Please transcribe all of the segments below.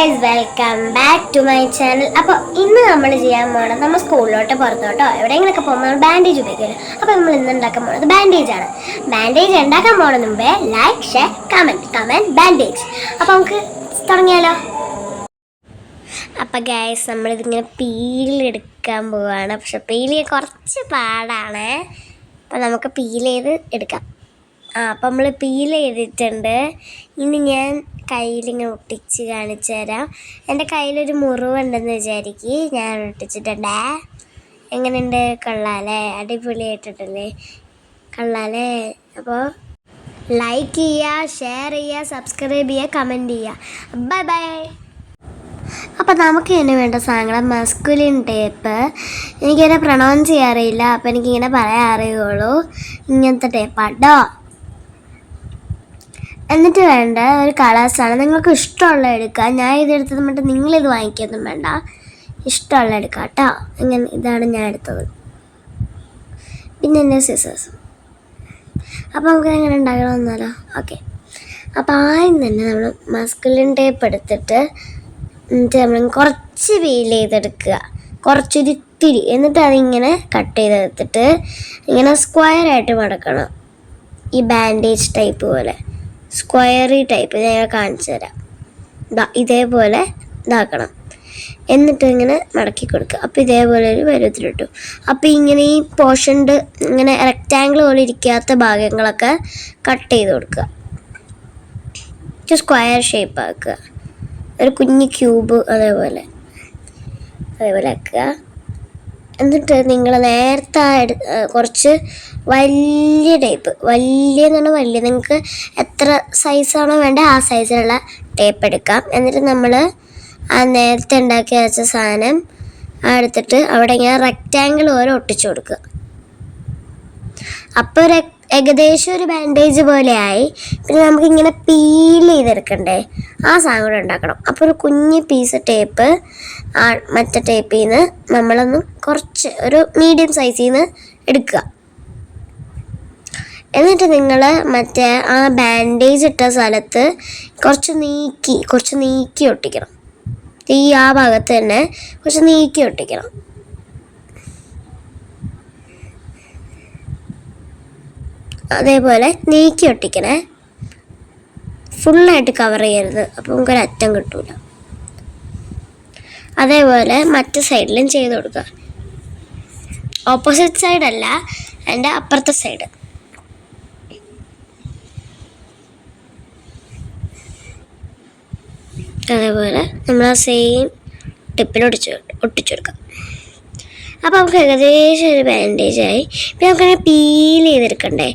Guys, welcome back to my channel. അപ്പോൾ ഇന്ന് നമ്മൾ ചെയ്യാൻ പോകണം, നമ്മൾ സ്കൂളിലോട്ടോ പുറത്തോട്ടോ എവിടെയെങ്കിലൊക്കെ പോകുമ്പോൾ ബാൻഡേജ് ഉപയോഗിക്കുമല്ലോ. അപ്പോൾ നമ്മൾ ഇന്ന് ഉണ്ടാക്കാൻ പോകുന്നത് ബാൻഡേജാണ്. ബാൻഡേജ് ഉണ്ടാക്കാൻ പോകുന്നതിന് മുമ്പേ ലൈക്ക്, ഷെയർ, കമൻറ്റ് ബാൻഡേജ്. അപ്പോൾ നമുക്ക് തുടങ്ങിയാലോ. അപ്പോൾ ഗൈസ്, നമ്മളിതിങ്ങനെ പീലെടുക്കാൻ പോവുകയാണ്. പക്ഷെ പീൽ കുറച്ച് പാടാണ്. അപ്പോൾ നമുക്ക് പീൽ ചെയ്ത് എടുക്കാം. അപ്പം നമ്മൾ പീൽ ചെയ്തിട്ടുണ്ട്. ഇനി ഞാൻ കയ്യിലിങ്ങനെ ഒട്ടിച്ച് കാണിച്ചു തരാം. എൻ്റെ കയ്യിലൊരു മുറിവുണ്ടെന്ന് വിചാരിക്കുക. ഞാൻ ഒട്ടിച്ചിട്ടുണ്ടേ. എങ്ങനെയുണ്ട്? കൊള്ളാല്ലേ? അടിപൊളിയായിട്ടിട്ടല്ലേ? കൊള്ളാല്ലേ? അപ്പോൾ ലൈക്ക് ചെയ്യുക, ഷെയർ ചെയ്യുക, സബ്സ്ക്രൈബ് ചെയ്യുക, കമൻറ്റ് ചെയ്യുക. Bye bye. അപ്പോൾ നമുക്ക് ഇതിന് വേണ്ട സാധനങ്ങൾ മസ്കുലിൻ ടേപ്പ്. എനിക്കിതിനെ പ്രൊണൗൺസ് ചെയ്യാറില്ല, അപ്പോൾ എനിക്കിങ്ങനെ പറയാൻ അറിയുള്ളൂ. ഇങ്ങനത്തെ ടേപ്പാട്ടോ. എന്നിട്ട് വേണ്ട ഒരു കളേഴ്സാണ്. നിങ്ങൾക്ക് ഇഷ്ടമുള്ള എടുക്കുക. ഞാൻ ഇതെടുത്തത് മറ്റും നിങ്ങളിത് വാങ്ങിക്കൊന്നും വേണ്ട, ഇഷ്ടമുള്ള എടുക്കുക കേട്ടോ. ഇങ്ങനെ ഇതാണ് ഞാൻ എടുത്തത്. പിന്നെ എൻ്റെ സിസേഴ്സ്. അപ്പോൾ നമുക്ക് എങ്ങനെ ഉണ്ടാക്കണമെന്നല്ലോ. ഓക്കെ, അപ്പോൾ ആദ്യം തന്നെ നമ്മൾ മസ്കുലിൻ ടേപ്പ് എടുത്തിട്ട് എന്നിട്ട് നമ്മൾ കുറച്ച് പീൽ ചെയ്തെടുക്കുക, കുറച്ചൊരിത്തിരി. എന്നിട്ട് അതിങ്ങനെ കട്ട് ചെയ്തെടുത്തിട്ട് ഇങ്ങനെ സ്ക്വയറായിട്ട് മടക്കണം. ഈ ബാൻഡേജ് ടൈപ്പ് പോലെ സ്ക്വയറി ടൈപ്പ് ഞാൻ കാണിച്ചു തരാം. ഇതേപോലെ ഇതാക്കണം. എന്നിട്ട് ഇങ്ങനെ മടക്കി കൊടുക്കുക. അപ്പോൾ ഇതേപോലെ ഒരു പരുവത്തിലിട്ടു. അപ്പോൾ ഇങ്ങനെ ഈ പോർഷൻ്റെ ഇങ്ങനെ റെക്റ്റാങ്കിൾ പോലെ ഇരിക്കാത്ത ഭാഗങ്ങളൊക്കെ കട്ട് ചെയ്ത് കൊടുക്കുക. സ്ക്വയർ ഷേപ്പ് ആക്കുക. ഒരു കുഞ്ഞ് ക്യൂബ് അതേപോലെ ആക്കുക. എന്നിട്ട് നിങ്ങൾ നേരത്തെ കുറച്ച് വലിയ ടേപ്പ്, വലിയെന്ന് പറഞ്ഞാൽ വലിയ, നിങ്ങൾക്ക് എത്ര സൈസാണോ വേണ്ടത് ആ സൈസിലുള്ള ടേപ്പ് എടുക്കാം. എന്നിട്ട് നമ്മൾ ആ നേരത്തെ ഉണ്ടാക്കി വെച്ച സാധനം എടുത്തിട്ട് അവിടെ ഇങ്ങനെ റെക്റ്റാങ്കിൾ പോലെ ഒട്ടിച്ചു കൊടുക്കുക. അപ്പോൾ ഏകദേശം ഒരു ബാൻഡേജ് പോലെ ആയി. പിന്നെ നമുക്കിങ്ങനെ പീൽ ചെയ്തെടുക്കണ്ടേ, ആ സാധനം കൂടെ ഉണ്ടാക്കണം. അപ്പോൾ ഒരു കുഞ്ഞ് പീസ് ടേപ്പ് മറ്റേ ടേപ്പിൽ നിന്ന് നമ്മളൊന്ന് കുറച്ച് ഒരു മീഡിയം സൈസിൽ നിന്ന് എടുക്കുക. എന്നിട്ട് നിങ്ങൾ മറ്റേ ആ ബാൻഡേജ് ഇട്ട സ്ഥലത്ത് കുറച്ച് നീക്കി ഒട്ടിക്കണം. ആ ഭാഗത്ത് തന്നെ കുറച്ച് നീക്കി ഒട്ടിക്കണം. അതേപോലെ നീക്കി ഒട്ടിക്കണേ, ഫുള്ളായിട്ട് കവർ ചെയ്യരുത്, അപ്പോൾ നമുക്കൊരു അറ്റം കിട്ടൂല. അതേപോലെ മറ്റു സൈഡിലും ചെയ്ത് കൊടുക്കുക. ഓപ്പോസിറ്റ് സൈഡല്ല, എൻ്റെ അപ്പുറത്തെ സൈഡ്. അതേപോലെ നമ്മൾ ആ സെയിം ടിപ്പിൽ ഒട്ടിച്ചു കൊടുക്കാം. അപ്പോൾ നമുക്ക് ഏകദേശം ഒരു ബാൻഡേജായി. പിന്നെ നമുക്കങ്ങനെ പീൽ ചെയ്തെടുക്കണ്ടേ,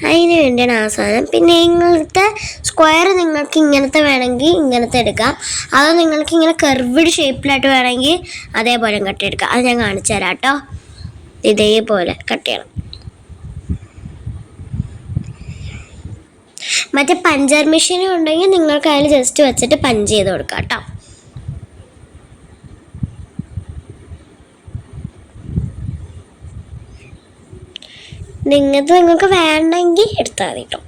അതിന് വേണ്ടിയാണ് ആ സാധനം. പിന്നെ ഇങ്ങനത്തെ സ്ക്വയർ നിങ്ങൾക്ക് ഇങ്ങനത്തെ വേണമെങ്കിൽ ഇങ്ങനത്തെ എടുക്കാം. അതോ നിങ്ങൾക്ക് ഇങ്ങനെ കർവ്ഡ് ഷേപ്പിലായിട്ട് വേണമെങ്കിൽ അതേപോലെ കട്ടിയെടുക്കാം. അത് ഞാൻ കാണിച്ചു തരാം കേട്ടോ. ഇതേപോലെ കട്ട് ചെയ്യണം. മറ്റേ പഞ്ചർ മെഷീനും ഉണ്ടെങ്കിൽ നിങ്ങൾക്ക് അതിൽ ജസ്റ്റ് വെച്ചിട്ട് പഞ്ച് ചെയ്ത് കൊടുക്കാം കേട്ടോ. നിങ്ങൾക്ക് വേണമെങ്കിൽ എടുത്താൽ മതി കേട്ടോ.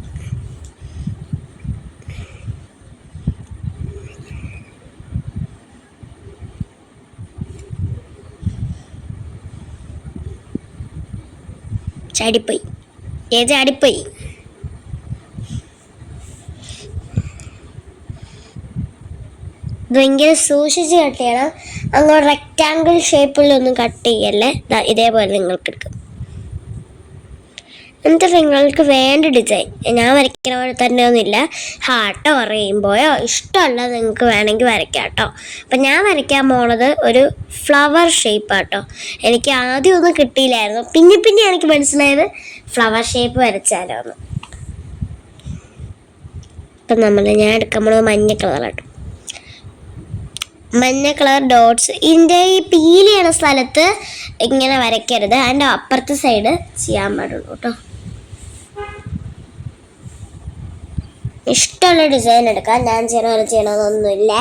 ചാടിപ്പോയി. ഇത് ഭയങ്കര സൂക്ഷിച്ച് കട്ട് ചെയ്യണം. അങ്ങോട്ട് റെക്റ്റാങ്കിൾ ഷേപ്പിലൊന്നും കട്ട് ചെയ്യല്ലേ. ഇതേപോലെ നിങ്ങൾക്ക് എടുക്കും. എന്നിട്ട് നിങ്ങൾക്ക് വേണ്ട ഡിസൈൻ, ഞാൻ വരയ്ക്കുന്ന പോലെ തന്നെ ഒന്നുമില്ല, ഹാർട്ടോ റെയിൻബോയോ ഇഷ്ടമല്ല നിങ്ങൾക്ക് വേണമെങ്കിൽ വരയ്ക്കാം കേട്ടോ. അപ്പം ഞാൻ വരയ്ക്കാൻ പോണത് ഒരു ഫ്ലവർ ഷേപ്പാട്ടോ. എനിക്ക് ആദ്യം ഒന്നും കിട്ടിയില്ലായിരുന്നു, പിന്നെ എനിക്ക് മനസ്സിലായത് ഫ്ലവർ ഷേപ്പ് വരച്ചാലോ എന്ന്. ഇപ്പം ഞാൻ എടുക്കാൻ പോണത് മഞ്ഞ കളറാട്ടോ. മഞ്ഞ കളർ ഡോട്ട്സ് ഇതിൻ്റെ ഈ പീൽ ചെയ്യണ സ്ഥലത്ത് ഇങ്ങനെ വരയ്ക്കരുത്, അതിൻ്റെ അപ്പുറത്തെ സൈഡ് ചെയ്യാൻ പാടുള്ളൂ കേട്ടോ. ഇഷ്ടമുള്ള ഡിസൈൻ എടുക്കാം. ഞാൻ ചെയ്യണമെന്നൊന്നുമില്ല.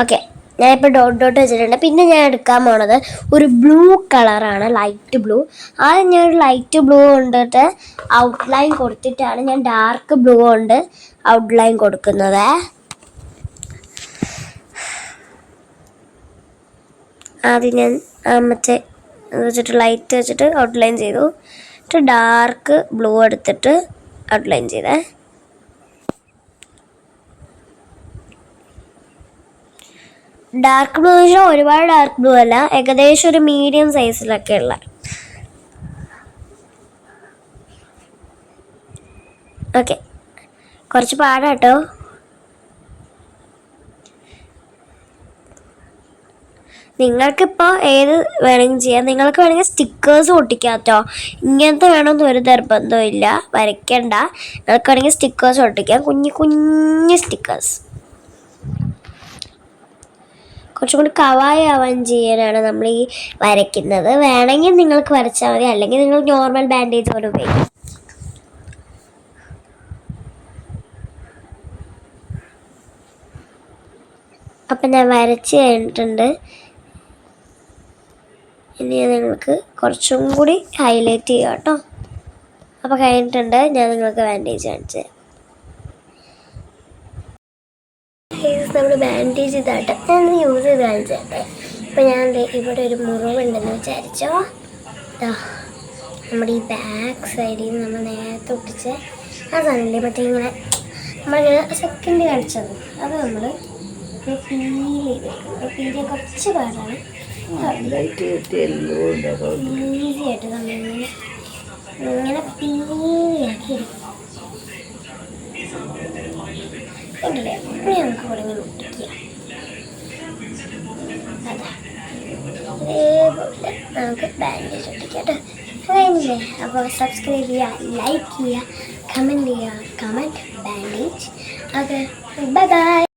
ഓക്കെ, ഞാനിപ്പോൾ ഡോട്ട് ഡോട്ട് വെച്ചിട്ടുണ്ട്. പിന്നെ ഞാൻ എടുക്കാൻ പോണത് ഒരു ബ്ലൂ കളറാണ്, ലൈറ്റ് ബ്ലൂ. ആദ്യം ഞാനൊരു ലൈറ്റ് ബ്ലൂ കൊണ്ടിട്ട് ഔട്ട്ലൈൻ കൊടുത്തിട്ടാണ് ഞാൻ ഡാർക്ക് ബ്ലൂ കൊണ്ട് ഔട്ട്ലൈൻ കൊടുക്കുന്നത്. ആദ്യം ഞാൻ മറ്റേ വെച്ചിട്ട് ലൈറ്റ് വെച്ചിട്ട് ഔട്ട്ലൈൻ ചെയ്തു. എന്നിട്ട് ഡാർക്ക് ബ്ലൂ എടുത്തിട്ട് ഔട്ട്ലൈൻ ചെയ്തേ. ഡാർക്ക് ബ്ലൂ വെച്ചാൽ ഒരുപാട് ഡാർക്ക് ബ്ലൂ അല്ല, ഏകദേശം ഒരു മീഡിയം സൈസിലൊക്കെ ഉള്ള. ഓക്കെ, കുറച്ച് പാടാട്ടോ. നിങ്ങൾക്കിപ്പോൾ ഏത് വേണമെങ്കിൽ ചെയ്യാം. നിങ്ങൾക്ക് വേണമെങ്കിൽ സ്റ്റിക്കേഴ്സ് ഒട്ടിക്കാം കേട്ടോ. ഇങ്ങനത്തെ വേണമെന്ന് ഒരു നിർബന്ധവും ഇല്ല, വരയ്ക്കണ്ട. നിങ്ങൾക്ക് വേണമെങ്കിൽ സ്റ്റിക്കേഴ്സ് ഒട്ടിക്കാം, കുഞ്ഞു കുഞ്ഞു സ്റ്റിക്കേഴ്സ്. കുറച്ചും കൂടി കവായി ആവാൻ ചെയ്യാനാണ് നമ്മൾ ഈ വരയ്ക്കുന്നത്. വേണമെങ്കിൽ നിങ്ങൾക്ക് വരച്ചാൽ മതി, അല്ലെങ്കിൽ നിങ്ങൾ നോർമൽ ബാൻഡേജ് പോലെ ഉപയോഗിക്കും. അപ്പം ഞാൻ വരച്ച് കഴിഞ്ഞിട്ടുണ്ട്. ഇനി നിങ്ങൾക്ക് കുറച്ചും കൂടി ഹൈലൈറ്റ് ചെയ്യാം കേട്ടോ. അപ്പോൾ കഴിഞ്ഞിട്ടുണ്ട്. ഞാൻ നിങ്ങൾക്ക് ബാൻഡേജ് കാണിച്ചു തരാം. നമ്മൾ ബാൻഡേജ് ചെയ്താട്ടെ ഞാനത് യൂസ് ചെയ്ത് കാണിച്ചേട്ടെ. ഇപ്പം ഞാൻ ഇവിടെ ഒരു മുറിവുണ്ടെന്ന് വിചാരിച്ചോ. നമ്മുടെ ഈ ബാക്ക് സൈഡിൽ നിന്ന് നമ്മൾ നേരത്തെ ഒട്ടിച്ച ആ സാധനമില്ലേ, മറ്റേ ഇങ്ങനെ നമ്മളിങ്ങനെ സെക്കൻഡ് കാണിച്ചത്, അത് നമ്മൾ പീൽ ചെയ്തേക്കുന്നത്. പീൽ ചെയ്യാൻ കുറച്ച് പാടാണ്. ഈസി ആയിട്ട് നമ്മളിങ്ങനെ ഇങ്ങനെ പീലിയാക്കി എടുക്കും. ഉണ്ടല്ലേ, അപ്പോൾ നമുക്ക് ഇവിടെ ഇങ്ങനെ ഒട്ടിക്കുക. അതാ അതേപോലെ നമുക്ക് ബാൻഡേജ് ഒട്ടിക്കാം കേട്ടോ. കഴിഞ്ഞില്ലേ? അപ്പോൾ സബ്സ്ക്രൈബ് ചെയ്യുക, ലൈക്ക് ചെയ്യുക, കമൻറ്റ് ചെയ്യുക. Comment bandage. Okay, bye bye.